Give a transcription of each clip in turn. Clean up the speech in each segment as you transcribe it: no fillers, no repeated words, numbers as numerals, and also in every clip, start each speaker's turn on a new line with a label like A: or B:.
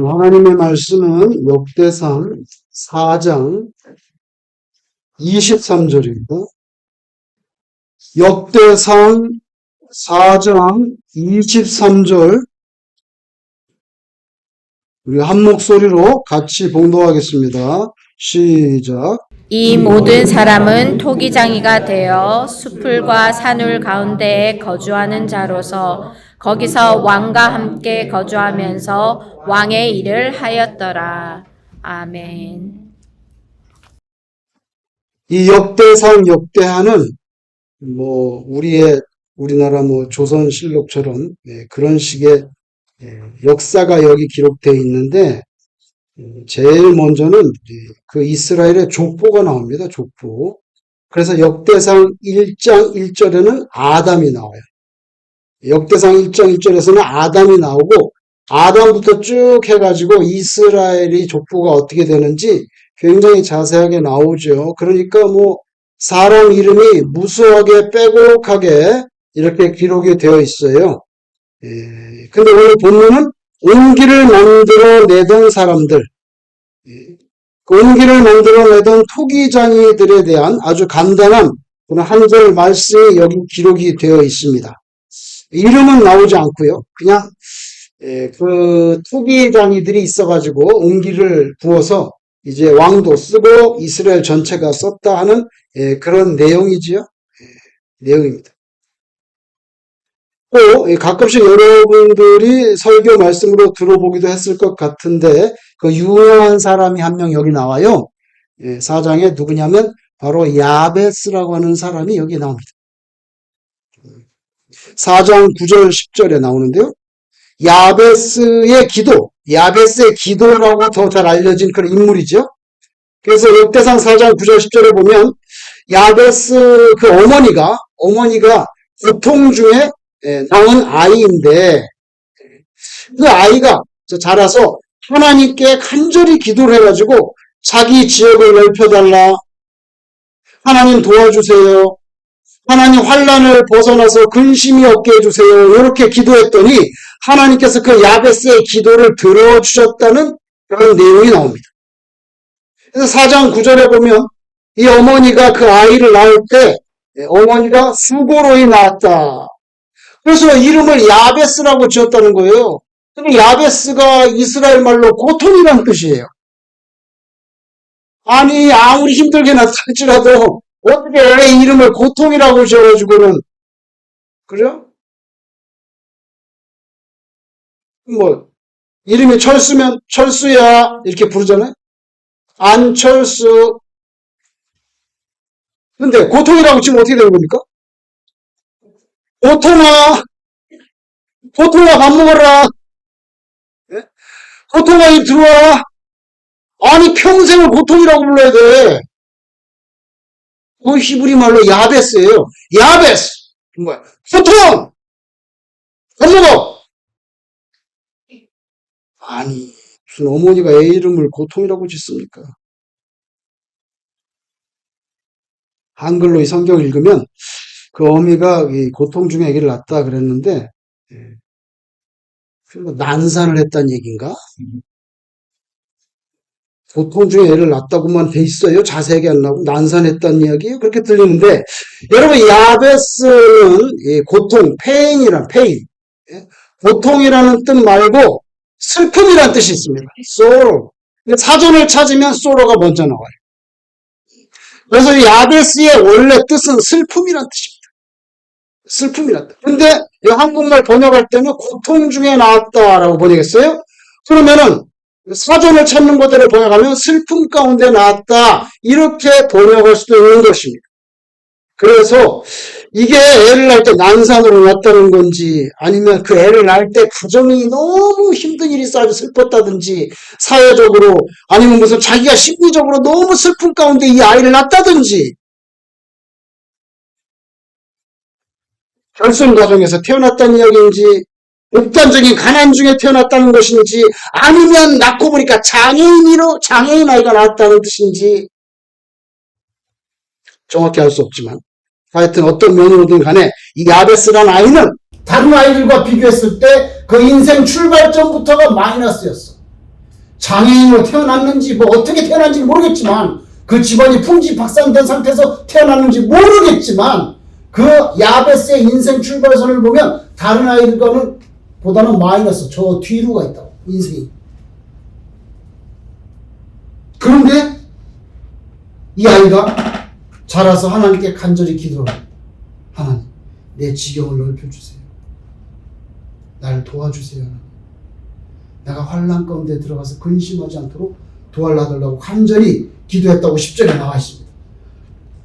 A: 하나님의 말씀은 역대상 4장 23절입니다. 역대상 4장 23절 우리 한 목소리로 같이 봉독하겠습니다. 시작.
B: 이 모든 사람은 토기장이가 되어 수풀과 산울 가운데에 거주하는 자로서 거기서 왕과 함께 거주하면서 왕의 일을 하였더라. 아멘.
A: 이 역대상 역대하는 우리나라 조선실록처럼 그런 식의 역사가 여기 기록되어 있는데, 제일 먼저는 그 이스라엘의 족보가 나옵니다. 족보. 그래서 역대상 1장 1절에는 아담이 나와요. 역대상 1장 1절에서는 아담이 나오고, 아담부터 쭉 해가지고 이스라엘의 족보가 어떻게 되는지 굉장히 자세하게 나오죠. 그러니까 사람 이름이 무수하게 빼곡하게 이렇게 기록이 되어 있어요. 근데 오늘 본문은 옹기를 만들어내던 사람들, 그 옹기를 만들어내던 토기장이들에 대한 아주 간단한 한 절 말씀이 여기 기록이 되어 있습니다. 이름은 나오지 않고요. 그냥 그 토기장이들이 있어가지고 옹기를 부어서 이제 왕도 쓰고 이스라엘 전체가 썼다 하는 그런 내용이지요. 내용입니다. 또 가끔씩 여러분들이 설교 말씀으로 들어보기도 했을 것 같은데, 그 유명한 사람이 한 명 여기 나와요. 4장에 누구냐면 바로 야베스라고 하는 사람이 여기 나옵니다. 4장 9절 10절에 나오는데요. 야베스의 기도라고 더 잘 알려진 그런 인물이죠. 그래서 역대상 4장 9절 10절에 보면 야베스 그 어머니가 고통 중에 낳은 아이인데, 그 아이가 자라서 하나님께 간절히 기도를 해가지고 자기 지역을 넓혀달라, 하나님 도와주세요, 하나님 환난을 벗어나서 근심이 없게 해주세요, 이렇게 기도했더니 하나님께서 그 야베스의 기도를 들어주셨다는 그런 내용이 나옵니다. 그래서 4장 9절에 보면 이 어머니가 그 아이를 낳을 때 어머니가 수고로이 낳았다. 그래서 이름을 야베스라고 지었다는 거예요. 근데 야베스가 이스라엘 말로 고통이라는 뜻이에요. 아니, 아무리 힘들게 낳을지라도 어떻게 애 이름을 고통이라고 지어가지고는, 그죠? 이름이 철수면 철수야 이렇게 부르잖아요. 안철수. 근데 고통이라고 치면 어떻게 되는 겁니까? 고통아 밥 먹어라. 고통아 이 들어와. 아니, 평생을 고통이라고 불러야 돼. 그 히브리 말로 야베스예요. 야베스. 고통! 밥 먹어! 아니, 무슨 어머니가 애 이름을 고통이라고 짓습니까? 한글로 이 성경을 읽으면 그 어미가 이 고통 중에 아기를 낳았다 그랬는데, 난산을 했다는 얘기인가? 고통 중에 애를 낳았다고만 돼 있어요. 자세하게 안 나오고 난산했다는 이야기예요. 그렇게 들리는데, 여러분, 야베스는 고통, 페인. 고통이라는 뜻 말고 슬픔이라는 뜻이 있습니다. sorrow. 사전을 찾으면 sorrow가 먼저 나와요. 그래서 이 야베스의 원래 뜻은 슬픔이라는 뜻입니다. 슬픔이란 뜻. 근데 이 한국말 번역할 때는 고통 중에 나왔다라고 번역했어요. 그러면은 사전을 찾는 것들을 번역하면 슬픔 가운데 나왔다, 이렇게 번역할 수도 있는 것입니다. 그래서 이게 애를 낳을 때 난산으로 낳았다는 건지, 아니면 그 애를 낳을 때 가정이 너무 힘든 일이 있어 아주 슬펐다든지, 사회적으로, 아니면 무슨 자기가 심리적으로 너무 슬픔 가운데 이 아이를 낳았다든지, 결손 가정에서 태어났다는 이야기인지, 극단적인 가난 중에 태어났다는 것인지, 아니면 낳고 보니까 장애인 아이가 낳았다는 뜻인지 정확히 알 수 없지만, 하여튼 어떤 면으로든 간에 이 야베스라는 아이는 다른 아이들과 비교했을 때 그 인생 출발점부터가 마이너스였어. 장애인으로 태어났는지 뭐 어떻게 태어났는지 모르겠지만 그 집안이 풍지박산된 상태에서 태어났는지 모르겠지만 그 야베스의 인생 출발선을 보면 다른 아이들과는 보다는 마이너스 저 뒤로가 있다고 인생이. 그런데 이 아이가 자라서 하나님께 간절히 기도를 하나님 내 지경을 넓혀주세요. 날 도와주세요. 내가 환난 가운데 들어가서 근심하지 않도록 도와달라고 간절히 기도했다고 10절에 나와 있습니다.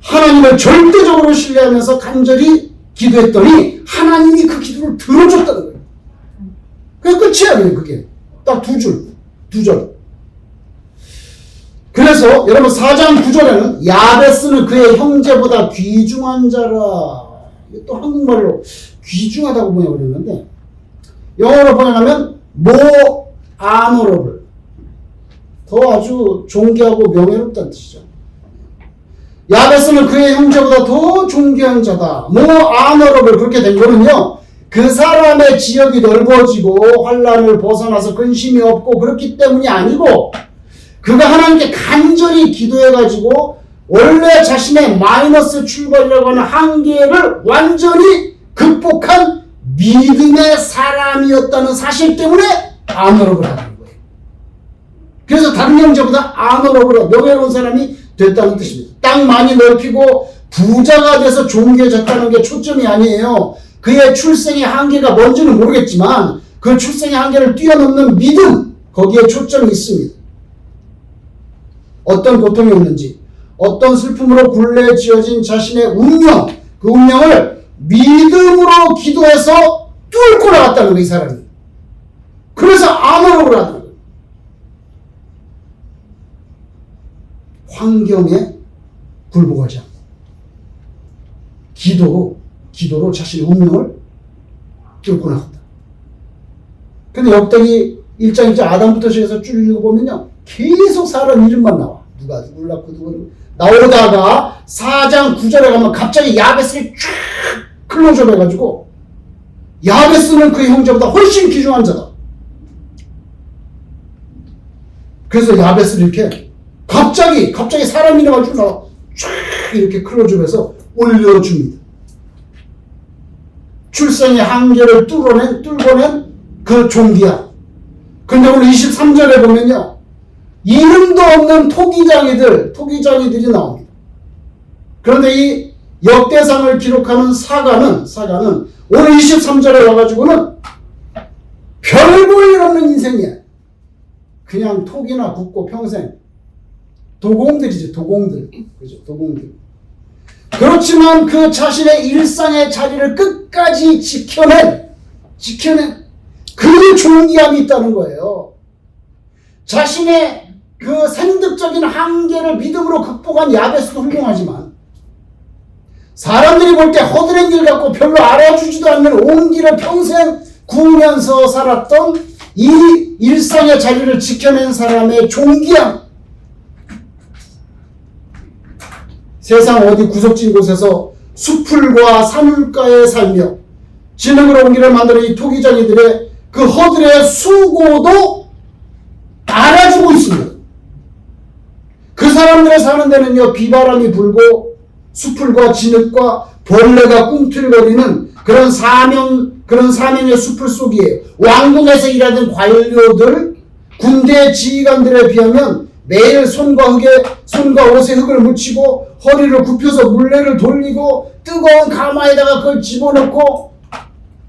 A: 하나님을 절대적으로 신뢰하면서 간절히 기도했더니 하나님이 그 기도를 들어줬다는 거예요. 그게 끝이야. 그냥 그게 딱 두 절. 그래서 여러분 4장 9절에는 야베스는 그의 형제보다 귀중한 자라. 또 한국말로 귀중하다고 번역을 했는데 영어로 번역하면 more honorable, 더 아주 존귀하고 명예롭다는 뜻이죠. 야베스는 그의 형제보다 더 존귀한 자다. more honorable 그렇게 된 거는요. 그 사람의 지역이 넓어지고 환난을 벗어나서 근심이 없고 그렇기 때문이 아니고 그가 하나님께 간절히 기도해가지고 원래 자신의 마이너스 출발이라고 하는 한계를 완전히 극복한 믿음의 사람이었다는 사실 때문에 아너러블 하는 거예요. 그래서 다른 형제보다 아너러블, 명예로운 사람이 됐다는 뜻입니다. 땅 많이 넓히고 부자가 돼서 존귀해졌다는 게 초점이 아니에요. 그의 출생의 한계가 뭔지는 모르겠지만 그 출생의 한계를 뛰어넘는 믿음, 거기에 초점이 있습니다. 어떤 고통이 있는지, 어떤 슬픔으로 굴레 지어진 자신의 운명, 그 운명을 믿음으로 기도해서 뚫고 나갔다는 거예요, 이 사람이. 그래서 아너러블 하는 거예요. 환경에 굴복하지 않고 기도로 자신의 운명을 뚫고 나갔다. 근데 역대기 1장 1장 아담부터 시작해서 쭉 읽어보면요. 계속 사람 이름만 나와. 누가 누굴 낳고 누구를 나오다가 4장 9절에 가면 갑자기 야베스를 쫙 클로즈업 해가지고 야베스는 그의 형제보다 훨씬 귀중한 자다. 그래서 야베스를 이렇게 갑자기 사람 이름 가지고 나와 쫙 이렇게 클로즈업해서 올려줍니다. 출생의 한계를 뚫어낸 그 존귀함. 근데 오늘 23절에 보면요. 이름도 없는 토기장이들이 나옵니다. 그런데 이 역대상을 기록하는 사가는 오늘 23절에 와가지고는 별 볼 일 없는 인생이야. 그냥 톡이나 굽고 평생 도공들이지, 도공들. 그죠? 도공들. 그렇지만 그 자신의 일상의 자리를 끝까지 지켜낸 그 존귀함이 있다는 거예요. 자신의 그 생득적인 한계를 믿음으로 극복한 야베스도 훌륭하지만 사람들이 볼 때 허드렛 일 같고 별로 알아주지도 않는 온 길을 평생 구우면서 살았던 이 일상의 자리를 지켜낸 사람의 존귀함. 세상 어디 구석진 곳에서 수풀과 산울가에 살며 진흙으로 온 길을 만드는 이 토기장이들의 그 허들의 수고도 알아주고 있습니다. 그 사람들의 사는 데는요, 비바람이 불고 수풀과 진흙과 벌레가 꿈틀거리는 그런 사명의 수풀 속이에요. 왕궁에서 일하던 관료들, 군대 지휘관들에 비하면 매일 손과 옷에 흙을 묻히고 허리를 굽혀서 물레를 돌리고 뜨거운 가마에다가 그걸 집어넣고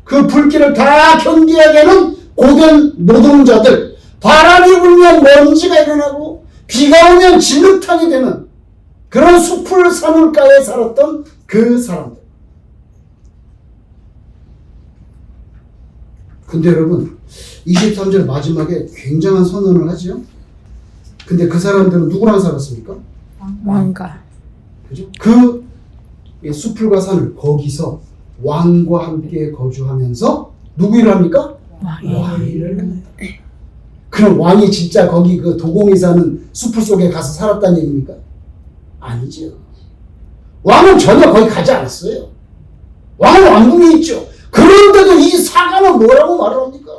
A: 그 불길을 다 견디하게 하는 고된 노동자들, 바람이 불면 먼지가 일어나고 비가 오면 진흙탕이 되는 그런 숲을 산울가에 살았던 그 사람들. 근데 여러분 23절 마지막에 굉장한 선언을 하죠. 근데 그 사람들은 누구랑 살았습니까?
B: 왕과.
A: 그죠? 그 숲을과 산을 거기서 왕과 함께 거주하면서 누구 일을 합니까? 왕 일을. 그럼 왕이 진짜 거기 그 도공이 사는 숲을 속에 가서 살았다는 얘기입니까? 아니죠. 왕은 전혀 거기 가지 않았어요. 왕은 왕궁에 있죠. 그런데도 이 사가는 뭐라고 말을 합니까?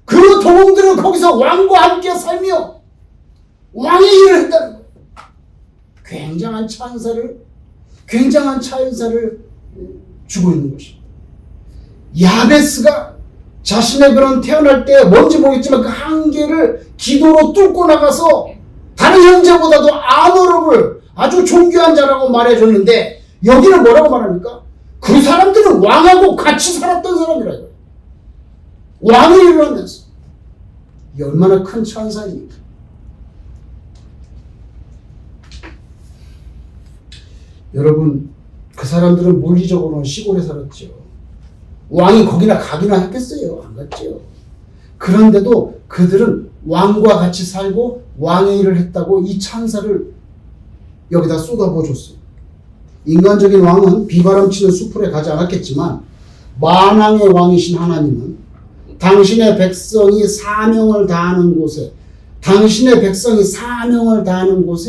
A: 그 도공들은 거기서 왕과 함께 살며 왕의 일을 했다는 거예요. 굉장한 찬사를 주고 있는 것입니다. 야베스가 자신의 그런 태어날 때 뭔지 모르겠지만 그 한계를 기도로 뚫고 나가서 다른 형제보다도 아노럽을 아주 존귀한 자라고 말해줬는데 여기는 뭐라고 말합니까? 그 사람들은 왕하고 같이 살았던 사람이라고요. 왕의 일을 하면서. 이 얼마나 큰 찬사입니까? 여러분, 그 사람들은 물리적으로는 시골에 살았죠. 왕이 거기나 가기나 했겠어요? 안 갔죠. 그런데도 그들은 왕과 같이 살고 왕의 일을 했다고 이 찬사를 여기다 쏟아부어줬어요. 인간적인 왕은 비바람치는 수풀에 가지 않았겠지만 만왕의 왕이신 하나님은 당신의 백성이 사명을 다하는 곳에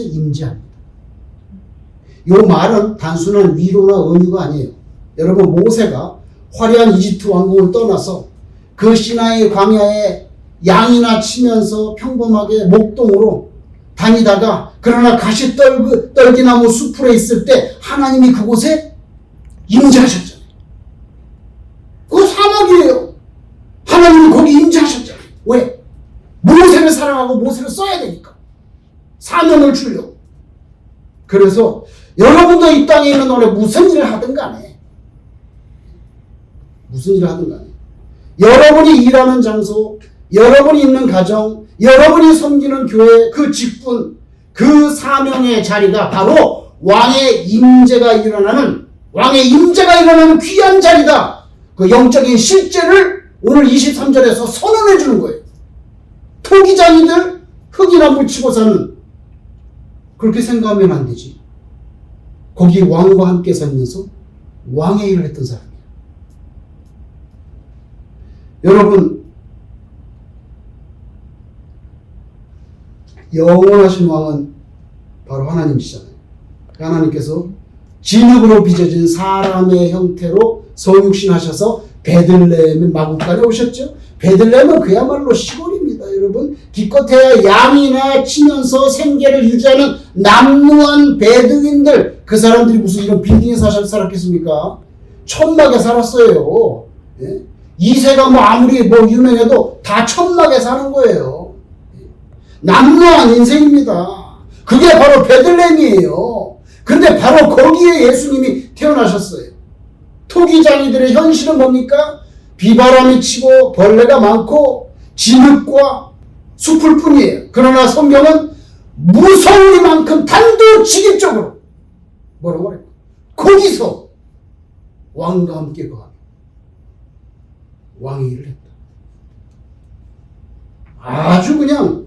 A: 임재합니다. 이 말은 단순한 위로나 은유가 아니에요. 여러분, 모세가 화려한 이집트 왕국을 떠나서 그 시나이 광야에 양이나 치면서 평범하게 목동으로 다니다가 그러나 가시떨기나무 수풀에 있을 때 하나님이 그곳에 임재하셨잖아요. 그거 사막이에요. 하나님이 거기 임재하셨잖아요. 왜? 모세를 사랑하고 모세를 써야 되니까. 사명을 주려고. 그래서 여러분도 이 땅에 있는 동안에 무슨 일을 하든 간에 여러분이 일하는 장소, 여러분이 있는 가정, 여러분이 섬기는 교회, 그 직분, 그 사명의 자리가 바로 왕의 임재가 일어나는 귀한 자리다. 그 영적인 실제를 오늘 23절에서 선언해 주는 거예요. 토기장이들 흙이나 묻히고 사는, 그렇게 생각하면 안 되지. 거기 왕과 함께 살면서 왕의 일을 했던 사람이에요. 여러분, 영원하신 왕은 바로 하나님이시잖아요. 하나님께서 진흙으로 빚어진 사람의 형태로 성육신하셔서 베들레헴의 마구간에 오셨죠. 베들레헴은 그야말로 시골입니다. 여러분, 기껏해야 양이나 치면서 생계를 유지하는 남루한 베두인들, 그 사람들이 무슨 이런 빌딩에 살았겠습니까? 천막에 살았어요. 예? 이세가 아무리 유명해도 다 천막에 사는 거예요. 남루한 인생입니다. 그게 바로 베들레헴이에요. 근데 바로 거기에 예수님이 태어나셨어요. 토기장이들의 현실은 뭡니까? 비바람이 치고 벌레가 많고 진흙과 숲을 뿐이에요. 그러나 성경은 무서우리만큼 단도직입적으로 뭐라고 그래요? 거기서 왕과 함께 거하며 왕의 일을 했다. 아주 그냥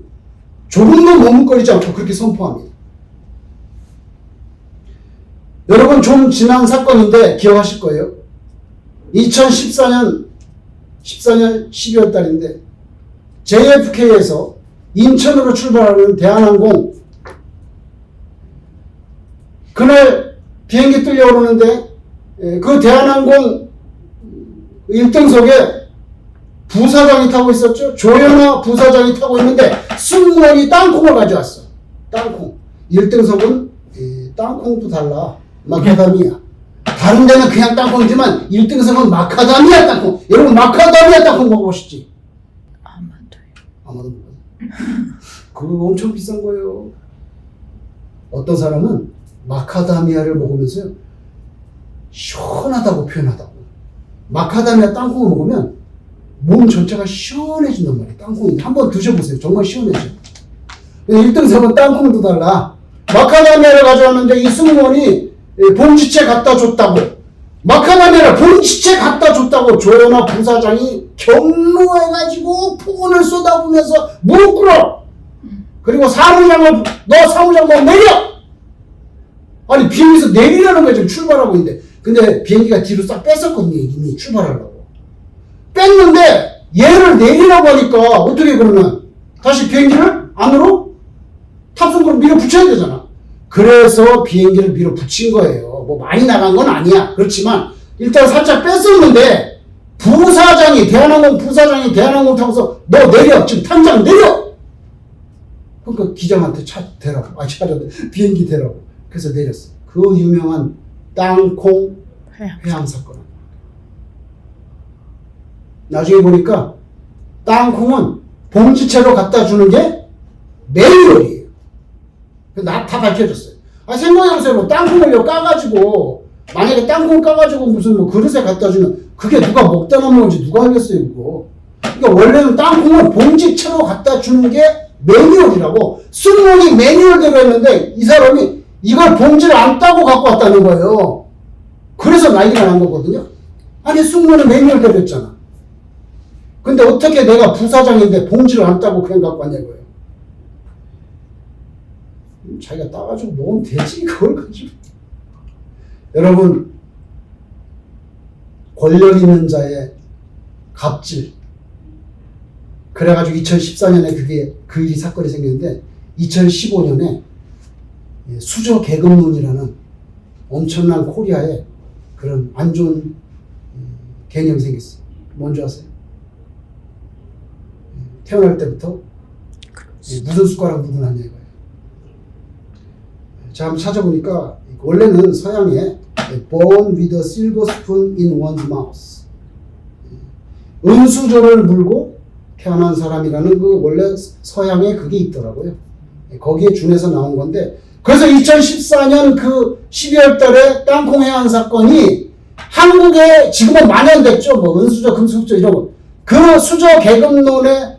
A: 조금도 머뭇거리지 않고 그렇게 선포합니다. 여러분, 좀 지난 사건인데 기억하실 거예요. 2014년 12월 달인데 JFK에서 인천으로 출발하는 대한항공, 그날 비행기 뜨려고 그러는데 그 대한항공 1등석에 부사장이 타고 있었죠. 조현아 부사장이 타고 있는데 승무원이 땅콩을 가져왔어. 땅콩. 1등석은 땅콩도 달라. 마카다미아. 다른 데는 그냥 땅콩이지만 1등석은 마카다미아 땅콩. 여러분, 마카다미아 땅콩 먹어보시지. 아마도 몰라요. 그거 엄청 비싼 거예요. 어떤 사람은 마카다미아를 먹으면서 시원하다고 표현하다고. 마카다미아 땅콩을 먹으면 몸 전체가 시원해진단 말이에요. 땅콩이. 한번 드셔보세요. 정말 시원해져요. 1등석은 땅콩도 달라. 마카다미아를 가져왔는데 이 승무원이 봉지채 갖다 줬다고. 마카다미아를 봉지채 갖다 줬다고 조현아 부사장이 경로해가지고 폭언을 쏟아부면서 무릎 꿇어. 그리고 사무장을, 너 사무장 뭐 내려! 아니, 비행기에서 내리라는 거야. 지금 출발하고 있는데. 근데 비행기가 뒤로 싹 뺐었거든요. 이미 출발하려고. 뺐는데 얘를 내리라고 하니까 어떻게 그러면 다시 비행기를 안으로 탑승구로 밀어붙여야 되잖아. 그래서 비행기를 밀어붙인 거예요. 뭐 많이 나간 건 아니야. 그렇지만 일단 살짝 뺐었는데 부사장이, 대한항공 부사장이 대한항공 타고서 너 내려! 지금 당장 내려! 그러니까 기장한테 대라고. 비행기 대라고. 그래서 내렸어. 그 유명한 땅콩 회항 사건. 나중에 보니까 땅콩은 봉지채로 갖다 주는 게 매뉴얼이에요. 다 밝혀졌어요. 생각해보세요. 뭐 땅콩을 까가지고, 만약에 땅콩 까가지고 무슨 뭐 그릇에 갖다 주면 그게 누가 먹다 남은 건지 누가 알겠어요, 그거. 그러니까 원래는 땅콩을 봉지채로 갖다 주는 게 매뉴얼이라고. 승무원이 매뉴얼대로 했는데 이 사람이 이걸 봉지를 안 따고 갖고 왔다는 거예요. 그래서 난리가 난 거거든요. 아니, 승무원은 매뉴얼대로 했잖아. 근데 어떻게 내가 부사장인데 봉지를 안 따고 그냥 갖고 왔냐고요. 자기가 따가지고 먹으면 되지, 그걸 가지고. 여러분, 권력 있는 자의 갑질. 그래가지고 2014년에 그 일이 사건이 생겼는데 2015년에 수저 계급론이라는 엄청난 코리아에 그런 안 좋은 개념이 생겼어요. 뭔지 아세요? 태어날 때부터 무슨 숟가락 묻어놨냐 이거예요. 제가 한번 찾아보니까 원래는 서양에 born with a silver spoon in one's mouth, 은수저를 물고 태어난 사람이라는 그 원래 서양에 그게 있더라고요. 거기에 준해서 나온 건데, 그래서 2014년 그 12월 달에 땅콩 해안 사건이 한국에 지금은 만연됐죠. 뭐 은수저, 금수저 이런 거. 그 수저 계급론에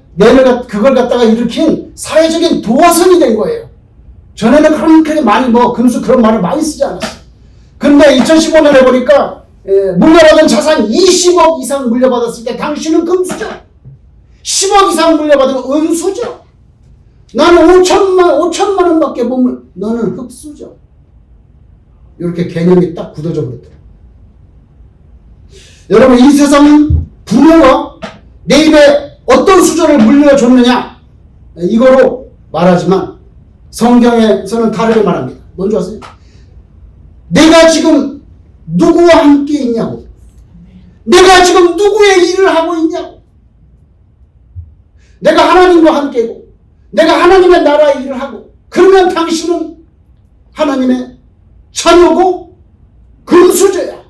A: 그걸 갖다가 일으킨 사회적인 도화선이 된 거예요. 전에는 그렇게 많이 뭐 금수 그런 말을 많이 쓰지 않았어요. 근데 2015년에 보니까 물려받은 자산 20억 이상 물려받았을 때 당신은 금수저, 10억 이상 물려받은 은수저, 나는 5천만 원밖에 못 물려, 너는 흑수저. 이렇게 개념이 딱 굳어져 버렸더라고요. 여러분, 이 세상은 부모가 내 입에 어떤 수저를 물려줬느냐 이거로 말하지만 성경에서는 다르게 말합니다. 뭔지 아세요? 내가 지금 누구와 함께 있냐고, 내가 지금 누구의 일을 하고 있냐고, 내가 하나님과 함께고 내가 하나님의 나라의 일을 하고, 그러면 당신은 하나님의 자녀고 금수저야.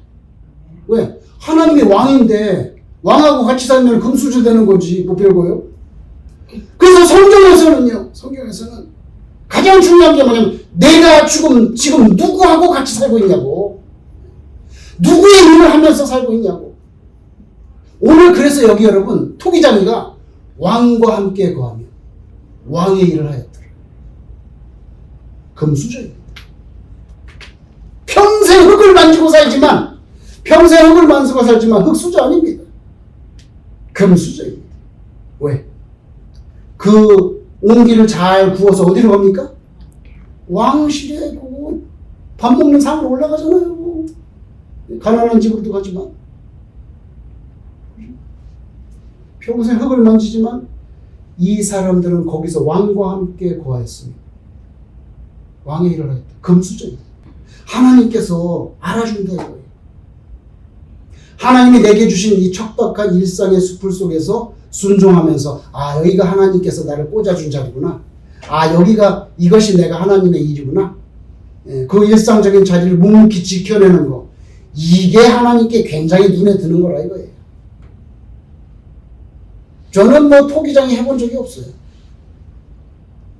A: 왜? 하나님이 왕인데 왕하고 같이 살면 금수저 되는 거지, 뭐 별거요. 그래서 성경에서는 가장 중요한 게 뭐냐면 내가 지금 누구하고 같이 살고 있냐고, 누구의 일을 하면서 살고 있냐고. 오늘 그래서 여기 여러분, 토기장이가 왕과 함께 거하며 왕의 일을 하였더라. 금수저입니다. 평생 흙을 만지고 살지만 흙수저 아닙니다. 금수저입니다. 왜? 그 옹기를 잘 구워서 어디로 갑니까? 왕실에 밥 먹는 상으로 올라가잖아요. 가난한 집으로도 가지만 평생 흙을 만지지만 이 사람들은 거기서 왕과 함께 거하였습니다. 왕의 일을 하였다. 금수저입니다. 하나님께서 알아준다 이거예요. 하나님이 내게 주신 이 척박한 일상의 숲을 속에서 순종하면서, 아, 여기가 하나님께서 나를 꽂아준 자리구나, 아, 여기가 이것이 내가 하나님의 일이구나, 그 일상적인 자리를 묵묵히 지켜내는 거, 이게 하나님께 굉장히 눈에 드는 거라 이거예요. 저는 뭐 토기장이 해본 적이 없어요.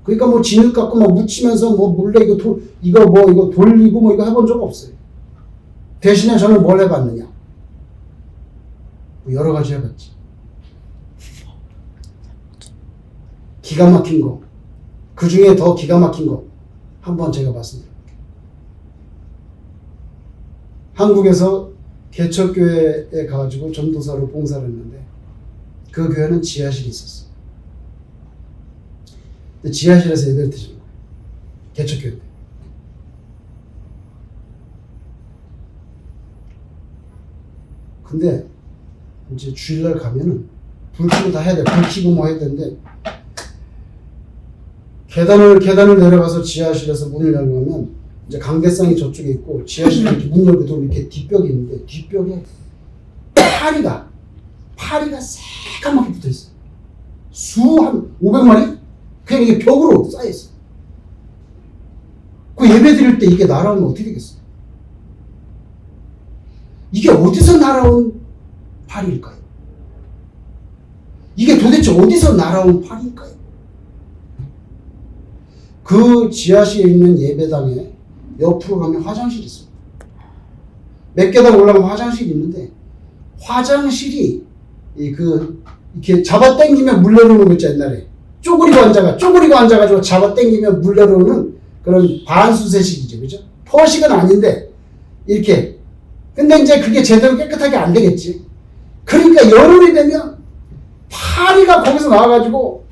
A: 그러니까 뭐 진흙 갖고 뭐 묻히면서 뭐 몰래 이거 돌리고 뭐 이거 해본 적 없어요. 대신에 저는 뭘 해봤느냐, 여러 가지 해봤지. 기가 막힌 거, 그 중에 더 기가 막힌 거 한번 제가 봤습니다. 한국에서 개척교회에 가가지고 전도사로 봉사를 했는데 그 교회는 지하실이 있었어요. 근데 지하실에서 예배를 드시는 거예요. 개척교회 때. 근데 이제 주일날 가면은 불 켜고 다 해야 돼. 불 켜고 뭐 해야 되는데, 계단을 내려가서 지하실에서 문을 열고 가면 이제 강대상이 저쪽에 있고 지하실에 이렇게 문 열고 들어오면 이렇게 뒷벽이 있는데 뒷벽에 파리가 파리가 새까맣게 붙어있어요. 한 500마리? 그냥 이게 벽으로 쌓여있어요. 그 예배 드릴 때 이게 날아오면 어떻게 되겠어요? 이게 어디서 날아온 파리일까요? 이게 도대체 어디서 날아온 파리일까요? 그 지하실에 있는 예배당에 옆으로 가면 화장실이 있습니다. 몇 계단 올라가면 화장실이 있는데 화장실이 이렇게 잡아 당기면 물 내려오는 거 있죠. 옛날에 쪼그리고 앉아가지고 잡아 당기면 물 내려오는 그런 반수세식이죠. 그죠? 퍼식은 아닌데 이렇게. 근데 이제 그게 제대로 깨끗하게 안 되겠지. 그러니까 여름이 되면 파리가 거기서 나와가지고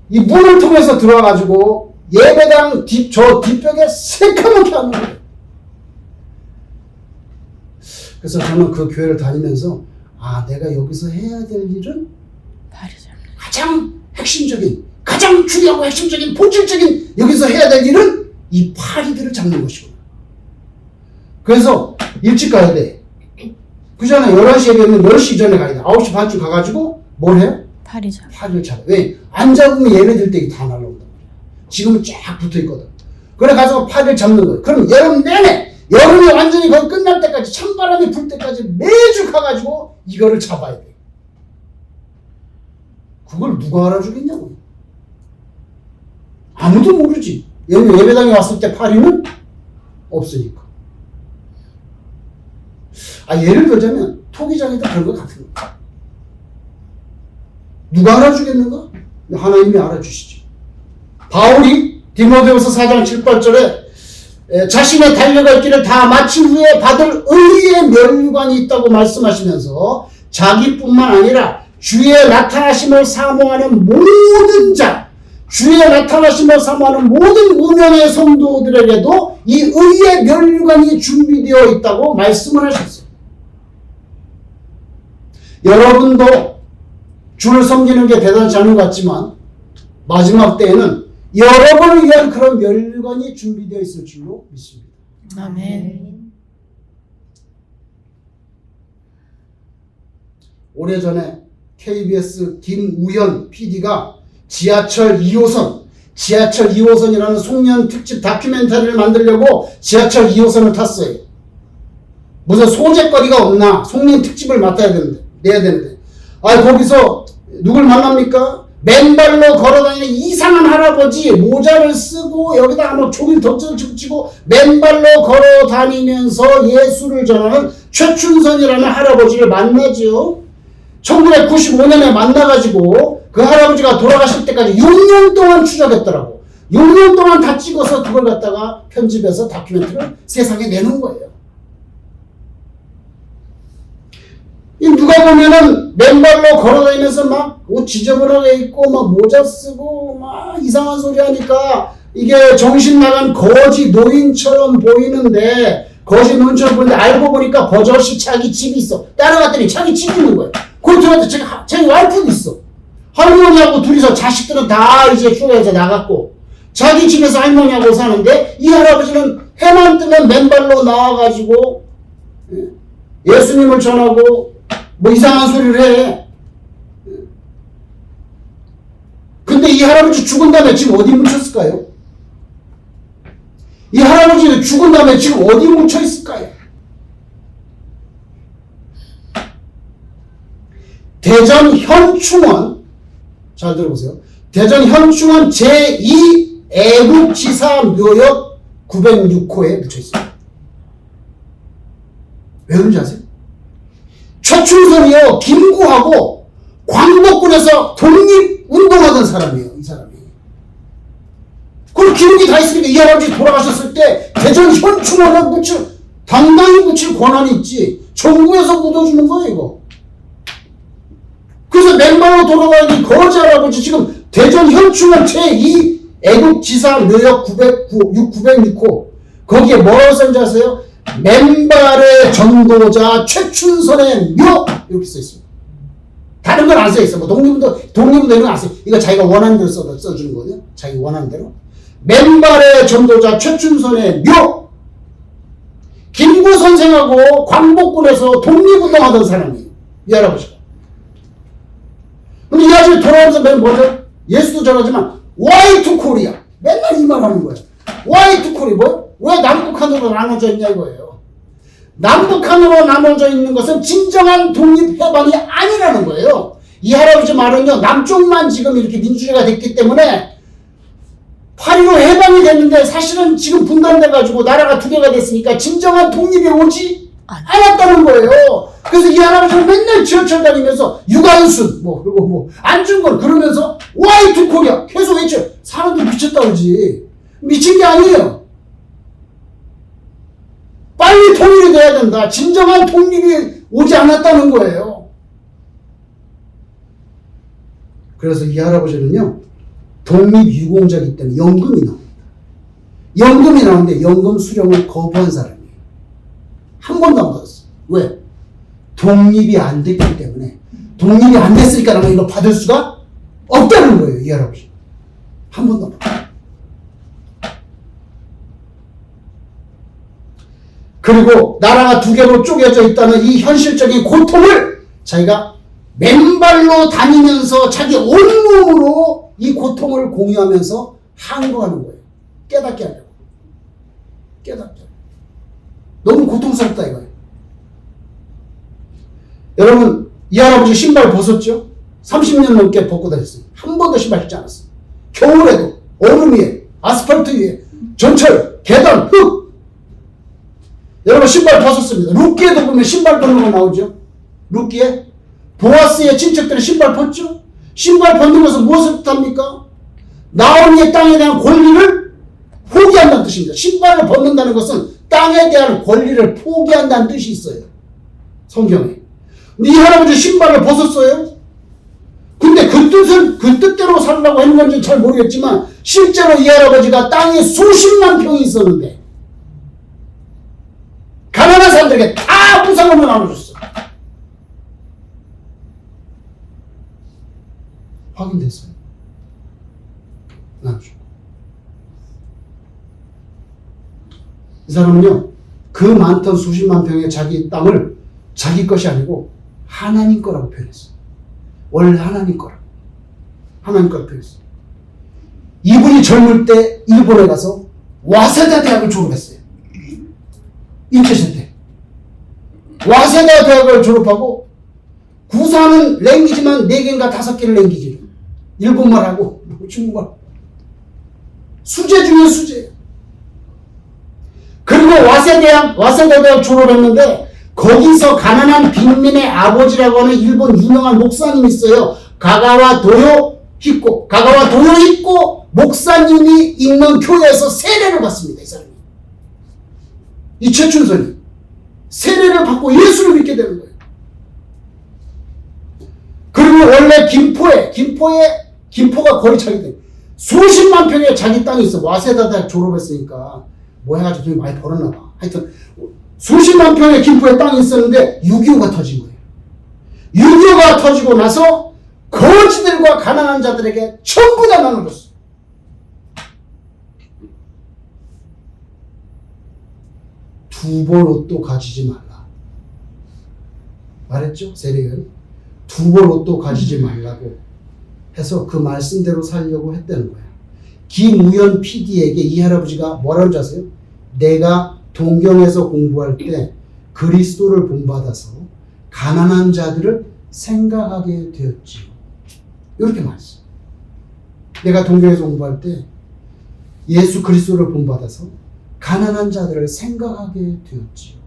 A: 이 문을 통해서 들어와가지고 예배당 저 뒷벽에 새까맣게 하는 거예요. 그래서 저는 그 교회를 다니면서 내가 여기서 해야 될 일은 가장 핵심적인, 가장 중요하고 핵심적인, 본질적인 여기서 해야 될 일은 이 파리들을 잡는 것이구나. 그래서 일찍 가야 돼. 그잖아요. 11시에 되면 10시 전에 가야 돼. 9시 반쯤 가가지고 뭘 해요? 파리를 잡아. 왜? 안 잡으면 얘네들 때 다 날라온단 말이야. 지금은 쫙 붙어있거든. 그래 가지고 파리를 잡는 거예요. 그럼 여름 내내, 여름이 완전히 거의 끝날 때까지, 찬바람이 불 때까지 매주 가가지고 이거를 잡아야 돼. 그걸 누가 알아주겠냐고. 아무도 모르지. 예배당에 왔을 때 파리는 없으니까. 예를 들자면 토기장에도 그런 것 같은 거야. 누가 알아주겠는가? 하나님이 알아주시지. 바울이 디모데후서 4장 7, 8절에 자신의 달려갈 길을 다 마친 후에 받을 의의 면류관이 있다고 말씀하시면서 자기뿐만 아니라 주의 나타나심을 사모하는 모든 자, 주의 나타나심을 사모하는 모든 무명의 성도들에게도 이 의의 면류관이 준비되어 있다고 말씀을 하셨어요. 여러분도 주를 섬기는 게 대단치 않은 것 같지만 마지막 때에는 여러분을 위한 그런 면류관이 준비되어 있을 줄로 믿습니다.
B: 아멘.
A: 오래전에 KBS 김우현 PD가 지하철 2호선이라는 송년 특집 다큐멘터리를 만들려고 지하철 2호선을 탔어요. 무슨 소재거리가 없나? 송년 특집을 내야 되는데. 거기서 누굴 만납니까? 맨발로 걸어다니는 이상한 할아버지, 모자를 쓰고 여기다가 뭐 종일 덕지를 붙이고 맨발로 걸어다니면서 예수를 전하는 최춘선이라는 할아버지를 만나지요. 1995년에 만나가지고 그 할아버지가 돌아가실 때까지 6년 동안 추적했더라고. 6년 동안 다 찍어서 그걸 갖다가 편집해서 다큐멘터리를 세상에 내놓은 거예요. 누가 보면은 맨발로 걸어다니면서 막 옷 지저분하게 입고 막 모자 쓰고 막 이상한 소리 하니까 이게 정신 나간 거지 노인처럼 보이는데 알고 보니까 버젓이 자기 집이 있어. 따라갔더니 자기 집이 있는 거예요. 그렇더라도 자기 와이프도 있어. 할머니하고 둘이서 자식들은 다 이제 휴가에서 나갔고 자기 집에서 할머니하고 사는데 이 할아버지는 해만 뜨면 맨발로 나와가지고 예수님을 전하고 뭐 이상한 소리를 해. 근데 이 할아버지 죽은 다음에 지금 어디 묻혔을까요? 이 할아버지는 죽은 다음에 지금 어디 묻혀 있을까요? 대전 현충원, 잘 들어보세요. 대전 현충원 제2 애국지사 묘역 906호에 묻혀 있어요. 왜 그런지 아세요? 최춘선이요, 김구하고 광복군에서 독립운동하던 사람이에요, 이 사람이. 그리고 기록이 다 있으니까 이 할아버지 돌아가셨을 때 대전 현충원에 당당히 묻힐 권한이 있지. 정부에서 묻어주는 거예요, 이거. 그래서 맨발로 돌아가는 거지 할아버지 지금 대전 현충원 제2 애국지사 묘역 906호 거기에 뭐라고 써있는지 아세요? 맨발의 전도자 최춘선의 묘 이렇게 써있습니다. 다른 건 안 써있어. 뭐 독립운동 이런 건 안 써. 이거 자기가 원하는 대로 써주는 거거든요. 자기 원하는 대로. 맨발의 전도자 최춘선의 묘. 김구 선생하고 광복군에서 독립운동하던 사람이에요. 이 할아버지가. 근데 이 아저씨 돌아오면서 맨 뭐죠? 예수도 저러지만 Why to Korea? 맨날 이 말 하는 거예요. Why to Korea? 뭐? 왜 남북한으로 나눠져 있냐 이거예요. 남북한으로 나눠져 있는 것은 진정한 독립해방이 아니라는 거예요. 이 할아버지 말은요, 남쪽만 지금 이렇게 민주주의가 됐기 때문에 8.15 해방이 됐는데 사실은 지금 분단돼가지고 나라가 두 개가 됐으니까 진정한 독립이 오지 않았다는 거예요. 그래서 이 할아버지는 맨날 지하철 다니면서 유관순, 그리고 안중근 그러면서 Why to Korea? 계속 외쳐. 사람들 미쳤다 그러지. 미친 게 아니에요. 빨리 통일이 돼야 된다. 진정한 독립이 오지 않았다는 거예요. 그래서 이 할아버지는요, 독립유공자이기 때문에 연금이 나옵니다. 연금이 나오는데 연금 수령을 거부한 사람이에요. 한 번도 안 받았어요. 왜? 독립이 안 됐기 때문에. 독립이 안 됐으니까 나는 이거 받을 수가 없다는 거예요. 이 할아버지. 한 번도 안 받았어요. 그리고 나라가 두 개로 쪼개져 있다는 이 현실적인 고통을 자기가 맨발로 다니면서 자기 온몸으로 이 고통을 공유하면서 항거하는 거예요. 깨닫게 하려고. 깨닫게 하려고. 너무 고통스럽다 이거예요. 여러분, 이 할아버지 신발 벗었죠? 30년 넘게 벗고 다녔어요. 한 번도 신발 신지 않았어요. 겨울에도 얼음 위에, 아스팔트 위에, 전철, 계단, 흙. 여러분 신발 벗었습니다. 룻기에도 보면 신발 벗는 거 나오죠? 룻기에 보아스의 친척들은 신발 벗죠? 신발 벗는 것은 무엇을 뜻합니까? 나오미의 땅에 대한 권리를 포기한다는 뜻입니다. 신발을 벗는다는 것은 땅에 대한 권리를 포기한다는 뜻이 있어요. 성경에. 근데 이 할아버지 신발을 벗었어요? 근데 그 뜻대로 살라고 하는 건지 잘 모르겠지만 실제로 이 할아버지가 땅에 수십만 평이 있었는데 가난한 사람들에게 다 무상으로 나눠줬어. 확인됐어요. 나눠줬고. 이 사람은요, 그 많던 수십만 평의 자기 땅을 자기 것이 아니고 하나님 거라고 표현했어요. 원래 하나님 거라고. 하나님 거라고 표현했어요. 이분이 젊을 때 일본에 가서 와세다 대학을 졸업했어요. 인체시 때. 와세다 대학을 졸업하고 구사는 랭귀지만 4개인가 5개를 랭귀지로. 일본말하고 중국말. 수재 중에 수재. 그리고 와세다 대학 졸업했는데 거기서 가난한 빈민의 아버지라고 하는 일본 유명한 목사님이 있어요. 가가와 도요 히코 목사님이 있는 교회에서 세례를 받습니다. 이 사람이. 이 최춘선이 세례를 받고 예수를 믿게 되는 거예요. 그리고 원래 김포가 거의 자기 땅, 수십만 평의 자기 땅이 있어. 와세다 대학 졸업했으니까 뭐 해가지고 돈이 많이 벌었나 봐. 하여튼 수십만 평의 김포에 땅이 있었는데 6.25가 터진 거예요. 6.25가 터지고 나서 거지들과 가난한 자들에게 전부 다 나눠줬어. 두 번 로또 가지지 말라. 말했죠? 세례교회는. 두 번 로또 가지지 말라고 해서 그 말씀대로 살려고 했다는 거야. 김우연 PD에게 이 할아버지가 뭐라고 하세요? 내가 동경에서 공부할 때 그리스도를 본받아서 가난한 자들을 생각하게 되었지요. 이렇게 말했어요. 내가 동경에서 공부할 때 예수 그리스도를 본받아서 가난한 자들을 생각하게 되었지요.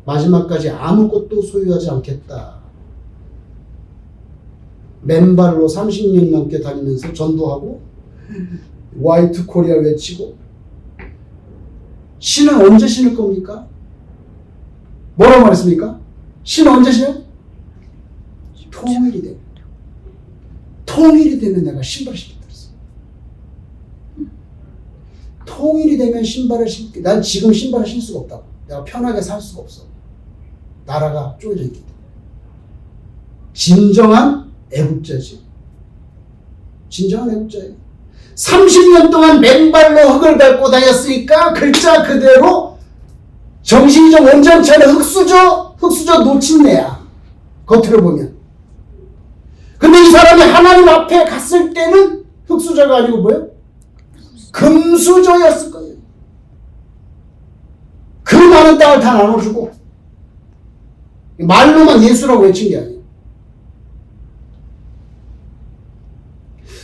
A: 마지막까지 아무것도 소유하지 않겠다. 맨발로 30년 넘게 다니면서 전도하고 화이트 코리아 외치고. 신은 언제 신을 겁니까? 뭐라고 말했습니까? 신은 언제 신을? 통일이 되면. 통일이 되면 내가 신발을 신겠다 그랬어. 통일이 되면 신발을 신게. 난 지금 신발을 신을 수가 없다고. 내가 편하게 살 수가 없어. 나라가 쪼개져 있기 때문에. 진정한 애국자지. 진정한 애국자예요. 30년 동안 맨발로 흙을 밟고 다녔으니까 글자 그대로 정신이 좀 온전치 않은 흙수저 놓친 애야. 겉으로 보면. 근데 이 사람이 하나님 앞에 갔을 때는 흙수저가 아니고 뭐예요? 금수저였을 거예요. 그 많은 땅을 다 나눠주고 말로만 예수라고 외친 게 아니에요.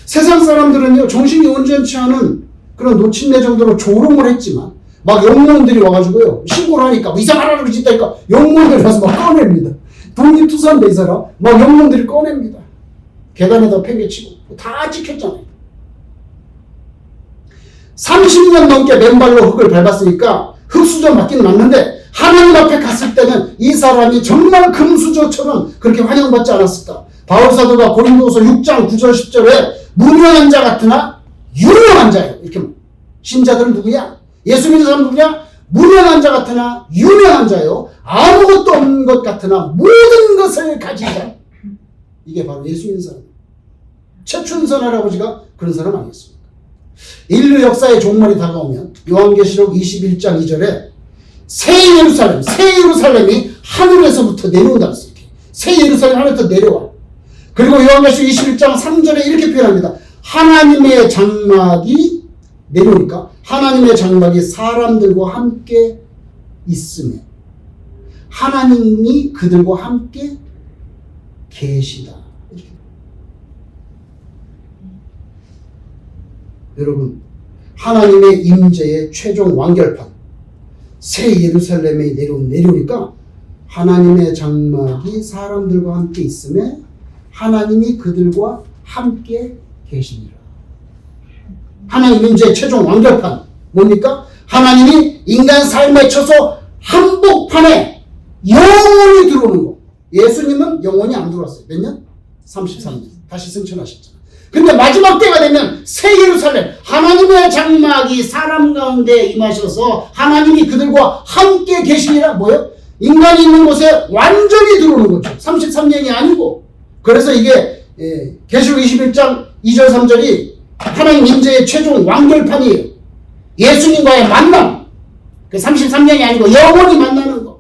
A: 세상 사람들은요, 정신이 온전치 않은 그런 노친네 정도로 조롱을 했지만 막 영웅들이 와가지고요, 신고를 하니까 뭐 이상한 하나를 짓다니까 영웅들이 와서 막 꺼냅니다. 독립투사인데 이 사람 막 영웅들이 꺼냅니다. 계단에다 팽개치고 다 찍혔잖아요. 30년 넘게 맨발로 흙을 밟았으니까 흙수저 맞긴 맞는데 하나님 앞에 갔을 때는 이 사람이 정말 금수저처럼 그렇게 환영받지 않았을까. 바울사도가 고린도서 6장 9절 10절에 무명한 자 같으나 유명한 자예요. 이렇게 신자들은 누구냐? 예수 믿는 사람 누구냐? 무명한 자 같으나 유명한 자요. 아무것도 없는 것 같으나 모든 것을 가진 자. 이게 바로 예수 믿는 사람. 최춘선 할아버지가 그런 사람 아니겠습니까? 인류 역사의 종말이 다가오면 요한계시록 21장 2절에 새 예루살렘이 하늘에서부터 내려온다 그랬어요. 새 예루살렘 하늘에서 내려와. 그리고 요한계시록 21장 3절에 이렇게 표현합니다. 하나님의 장막이 내려오니까 하나님의 장막이 사람들과 함께 있으며 하나님이 그들과 함께 계시다. 여러분, 하나님의 임재의 최종 완결판 새 예루살렘에 내려오니까 하나님의 장막이 사람들과 함께 있음에 하나님이 그들과 함께 계시니라. 하나님 임재의 최종 완결판 뭡니까? 하나님이 인간 삶에 쳐서 한복판에 영원히 들어오는 거. 예수님은 영원히 안 들어왔어요. 몇 년? 33년. 다시 승천하셨잖아요. 근데 마지막 때가 되면 새 예루살렘 하나님의 장막이 사람 가운데 임하셔서 하나님이 그들과 함께 계시니라. 뭐예요? 인간이 있는 곳에 완전히 들어오는 거죠. 33년이 아니고. 그래서 이게 계시록 21장 2절 3절이 하나님 임재의 최종 완결판이에요. 예수님과의 만남. 33년이 아니고 영원히 만나는 거.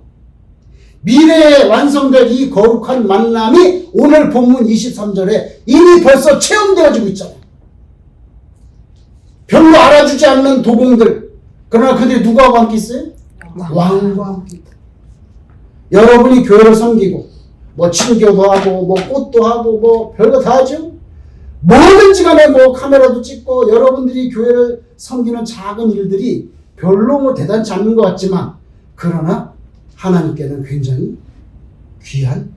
A: 미래에 완성될 이 거룩한 만남이 오늘 본문 23절에 이미 벌써 체험되어지고 있잖아요. 별로 알아주지 않는 도공들. 그러나 그들이 누구하고 함께 있어요? 왕과 함께 있다. 여러분이 교회를 섬기고 뭐 친교도 하고 뭐 꽃도 하고 뭐 별거 다 하죠. 뭐든지 간에 뭐 카메라도 찍고 여러분들이 교회를 섬기는 작은 일들이 별로 뭐 대단치 않는 것 같지만 그러나 하나님께는 굉장히 귀한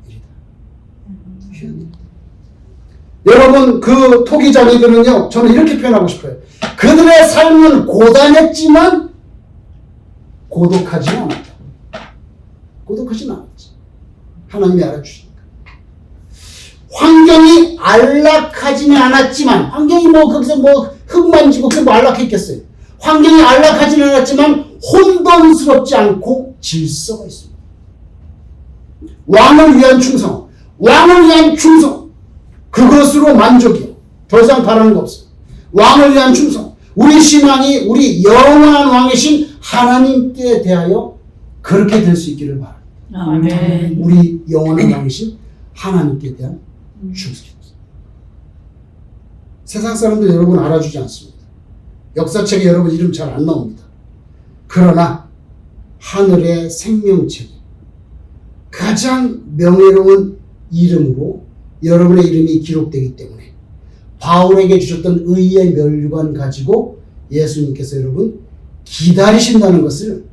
A: 일이다. 귀한 일. 여러분 그 토기장이들은요, 저는 이렇게 표현하고 싶어요. 그들의 삶은 고단했지만 고독하지는 않았다. 고독하지는 않았지. 하나님이 알아주시니까. 환경이 안락하지는 않았지만, 환경이 뭐 거기서 뭐 흙 만지고 그게 뭐 안락했겠어요. 환경이 안락하지는 않았지만 혼돈스럽지 않고 질서가 있습니다. 왕을 위한 충성, 왕을 위한 충성, 그것으로 만족이요. 더 이상 바라는 거 없어요. 왕을 위한 충성, 우리 신앙이 우리 영원한 왕이신 하나님께 대하여 그렇게 될 수 있기를 바랍니다.
B: 아멘.
A: 우리 영원한 왕이신 하나님께 대한 충성입니다. 세상 사람들 여러분 알아주지 않습니다. 역사책에 여러분 이름 잘 안 나옵니다. 그러나 하늘의 생명책에 가장 명예로운 이름으로 여러분의 이름이 기록되기 때문에 바울에게 주셨던 의의 멸류관 가지고 예수님께서 여러분 기다리신다는 것을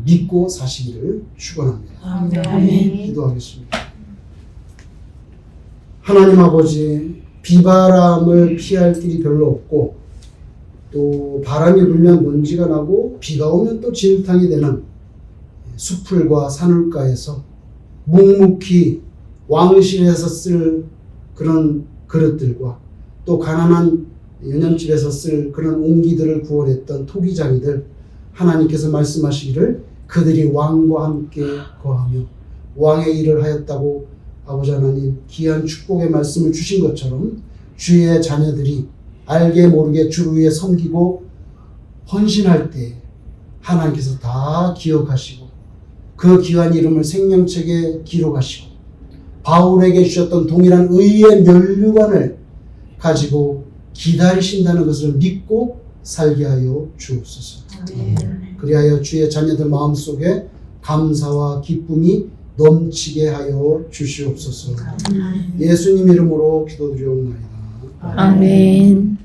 A: 믿고 사시기를 축원합니다.
B: 아멘.
A: 기도하겠습니다. 하나님 아버지, 비바람을 피할 길이 별로 없고 또 바람이 불면 먼지가 나고 비가 오면 또 진흙탕이 되는 수풀과 산울가에서 묵묵히 왕실에서 쓸 그런 그릇들과 또 가난한 연염집에서 쓸 그런 옹기들을 구원했던 토기장이들, 하나님께서 말씀하시기를 그들이 왕과 함께 거하며 왕의 일을 하였다고 아버지 하나님 귀한 축복의 말씀을 주신 것처럼 주의 자녀들이 알게 모르게 주를 위해 섬기고 헌신할 때 하나님께서 다 기억하시고 그 귀한 이름을 생명책에 기록하시고 바울에게 주셨던 동일한 의의 면류관을 가지고 기다리신다는 것을 믿고 살게 하여 주옵소서. 그리하여 주의 자녀들 마음속에 감사와 기쁨이 넘치게 하여 주시옵소서. 예수님 이름으로 기도드리옵나이다.
B: 아멘.